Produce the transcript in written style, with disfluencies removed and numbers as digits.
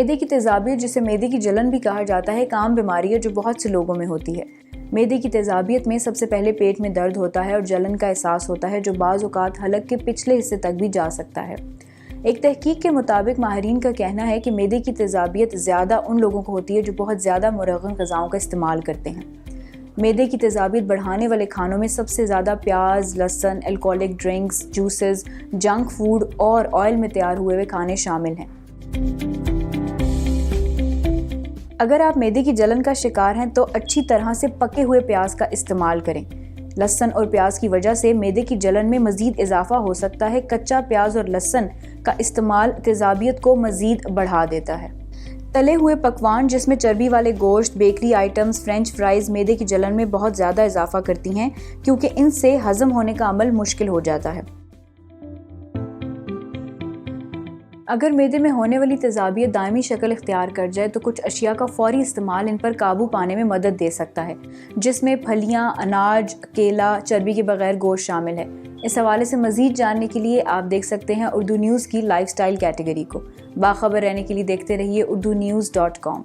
मैदे की तेज़ाबियत, जिसे मैदे की जलन भी कहा जाता है, एक आम बीमारी है जो बहुत से लोगों में होती है। मैदे की तेज़ाबियत में सबसे पहले पेट में दर्द होता है और जलन का एहसास होता है, जो बाज़ औक़ात हलक के पिछले हिस्से तक भी जा सकता है। एक तहकीक के मुताबिक माहिरीन का कहना है कि मैदे की तेज़ाबियत ज़्यादा उन लोगों को होती है जो बहुत ज़्यादा मुरग़्ग़म ग़िज़ाओं का इस्तेमाल करते हैं। मैदे की तेज़ाबियत बढ़ाने वाले खानों में सबसे ज़्यादा प्याज, लहसुन, alcoholic drinks, juices, junk food और ऑयल में तैयार हुए हुए खाने शामिल हैं। अगर आप मैदे की जलन का शिकार हैं तो अच्छी तरह से पके हुए प्याज का इस्तेमाल करें। लहसुन और प्याज की वजह से मैदे की जलन में मज़ीद इजाफा हो सकता है। कच्चा प्याज और लहसुन का इस्तेमाल तेज़ाबियत को मज़ीद बढ़ा देता है। तले हुए पकवान जिसमें चर्बी वाले गोश्त, बेकरी आइटम्स, फ्रेंच फ्राइज मैदे की जलन में बहुत ज़्यादा इजाफा करती हैं, क्योंकि इनसे हज़म होने का अमल मुश्किल हो जाता है। अगर मैदे में होने वाली तेज़ाबियत दायमी शक्ल इख्तियार कर जाए तो कुछ अशिया का फ़ौरी इस्तेमाल इन पर काबू पाने में मदद दे सकता है, जिसमें फलियाँ, अनाज, केला, चर्बी के बगैर गोश्त शामिल है। इस हवाले से मज़ीद जानने के लिए आप देख सकते हैं उर्दू न्यूज़ की लाइफस्टाइल कैटेगरी को। बाखबर रहने के लिए देखते रहिए urdunews.com।